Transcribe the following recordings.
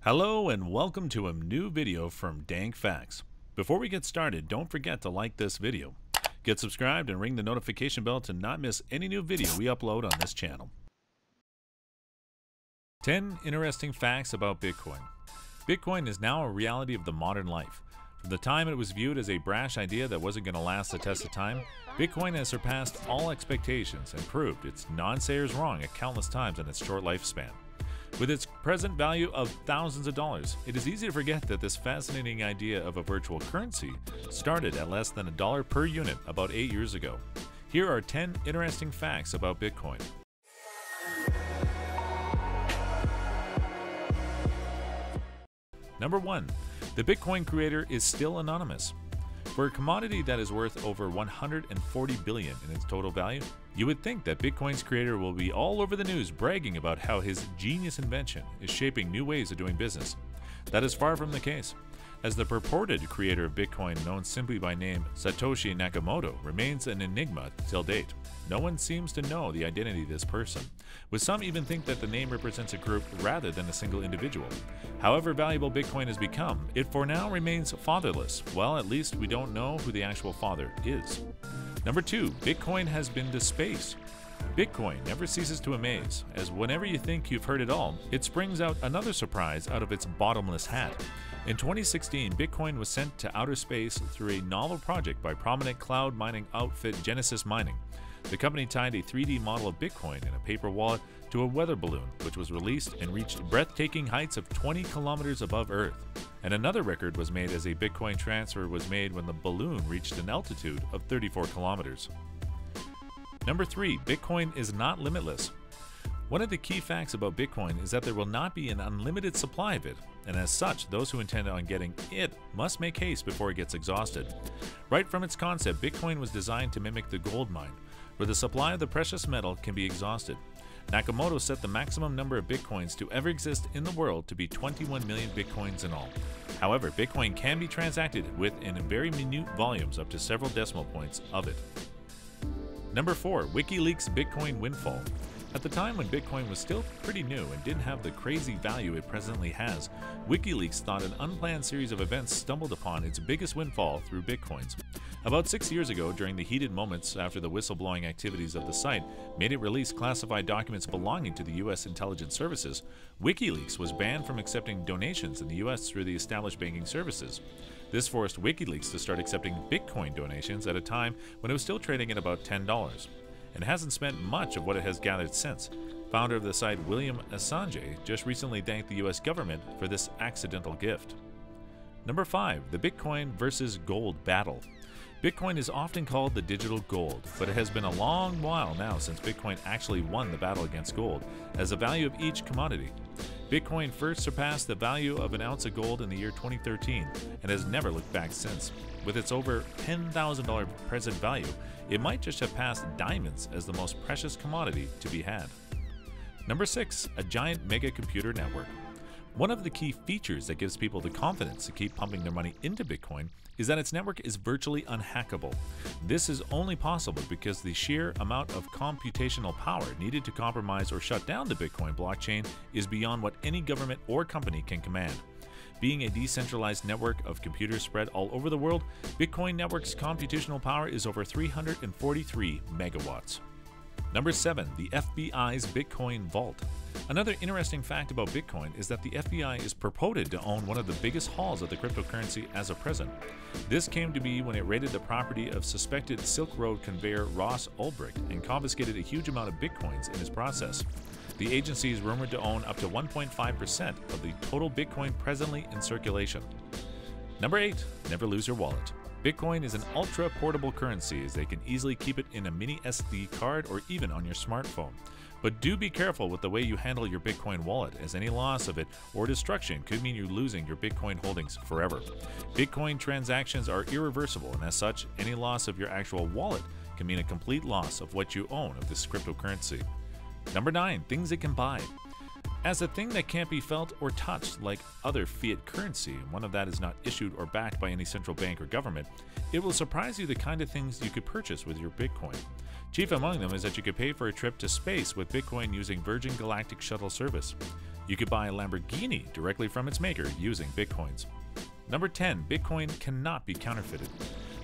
Hello and welcome to a new video from Dank Facts. Before we get started, don't forget to like this video. Get subscribed and ring the notification bell to not miss any new video we upload on this channel. 10 interesting facts about Bitcoin. Bitcoin is now a reality of the modern life. From the time it was viewed as a brash idea that wasn't going to last the test of time, Bitcoin has surpassed all expectations and proved its naysayers wrong at countless times in its short lifespan. With its present value of thousands of dollars, it is easy to forget that this fascinating idea of a virtual currency started at less than $1 per unit about 8 years ago. Here are 10 interesting facts about Bitcoin. Number 1. The Bitcoin creator is still anonymous. For a commodity that is worth over $140 billion in its total value, you would think that Bitcoin's creator will be all over the news bragging about how his genius invention is shaping new ways of doing business. That is far from the case, as the purported creator of Bitcoin, known simply by name Satoshi Nakamoto, remains an enigma till date. No one seems to know the identity of this person, with some even think that the name represents a group rather than a single individual. However valuable Bitcoin has become, it for now remains fatherless. Well, at least we don't know who the actual father is. Number 2. Bitcoin has been to space. Bitcoin never ceases to amaze, as whenever you think you've heard it all, it springs out another surprise out of its bottomless hat. In 2016, Bitcoin was sent to outer space through a novel project by prominent cloud mining outfit Genesis Mining. The company tied a 3D model of Bitcoin in a paper wallet to a weather balloon, which was released and reached breathtaking heights of 20 kilometers above Earth. And another record was made as a Bitcoin transfer was made when the balloon reached an altitude of 34 kilometers. Number 3. Bitcoin is not limitless. One of the key facts about Bitcoin is that there will not be an unlimited supply of it, and as such, those who intend on getting it must make haste before it gets exhausted. Right from its concept, Bitcoin was designed to mimic the gold mine, where the supply of the precious metal can be exhausted. Nakamoto set the maximum number of Bitcoins to ever exist in the world to be 21 million Bitcoins in all. However, Bitcoin can be transacted with in very minute volumes up to several decimal points of it. Number 4. WikiLeaks Bitcoin windfall. At the time when Bitcoin was still pretty new and didn't have the crazy value it presently has, WikiLeaks thought an unplanned series of events stumbled upon its biggest windfall through Bitcoins. About 6 years ago, during the heated moments after the whistleblowing activities of the site made it release classified documents belonging to the U.S. intelligence services, WikiLeaks was banned from accepting donations in the U.S. through the established banking services. This forced WikiLeaks to start accepting Bitcoin donations at a time when it was still trading at about $10. And hasn't spent much of what it has gathered since. Founder of the site William Assange just recently thanked the US government for this accidental gift. Number 5. The Bitcoin versus gold battle. Bitcoin is often called the digital gold, but it has been a long while now since Bitcoin actually won the battle against gold as the value of each commodity. Bitcoin first surpassed the value of an ounce of gold in the year 2013 and has never looked back since. With its over $10,000 present value, it might just have passed diamonds as the most precious commodity to be had. Number 6. A giant mega computer network. One of the key features that gives people the confidence to keep pumping their money into Bitcoin is that its network is virtually unhackable. This is only possible because the sheer amount of computational power needed to compromise or shut down the Bitcoin blockchain is beyond what any government or company can command. Being a decentralized network of computers spread all over the world, Bitcoin Network's computational power is over 343 megawatts. Number 7. The FBI's Bitcoin Vault. Another interesting fact about Bitcoin is that the FBI is purported to own one of the biggest hauls of the cryptocurrency as of present. This came to be when it raided the property of suspected Silk Road conveyor Ross Ulbricht and confiscated a huge amount of Bitcoins in his process. The agency is rumored to own up to 1.5% of the total Bitcoin presently in circulation. Number 8. Never lose your wallet. Bitcoin is an ultra-portable currency as they can easily keep it in a mini SD card or even on your smartphone. But do be careful with the way you handle your Bitcoin wallet, as any loss of it or destruction could mean you're losing your Bitcoin holdings forever. Bitcoin transactions are irreversible, and as such, any loss of your actual wallet can mean a complete loss of what you own of this cryptocurrency. Number 9. Things it can buy. As a thing that can't be felt or touched like other fiat currency, and one of that is not issued or backed by any central bank or government, it will surprise you the kind of things you could purchase with your Bitcoin. Chief among them is that you could pay for a trip to space with Bitcoin using Virgin Galactic Shuttle service. You could buy a Lamborghini directly from its maker using Bitcoins. Number 10. Bitcoin cannot be counterfeited.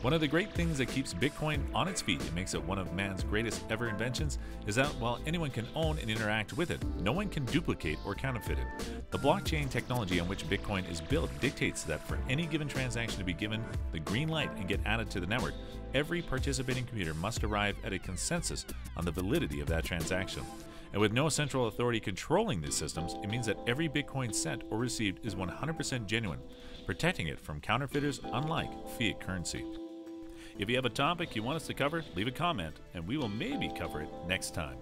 One of the great things that keeps Bitcoin on its feet and makes it one of man's greatest ever inventions is that while anyone can own and interact with it, no one can duplicate or counterfeit it. The blockchain technology on which Bitcoin is built dictates that for any given transaction to be given the green light and get added to the network, every participating computer must arrive at a consensus on the validity of that transaction. And with no central authority controlling these systems, it means that every Bitcoin sent or received is 100% genuine, protecting it from counterfeiters unlike fiat currency. If you have a topic you want us to cover, leave a comment and we will maybe cover it next time.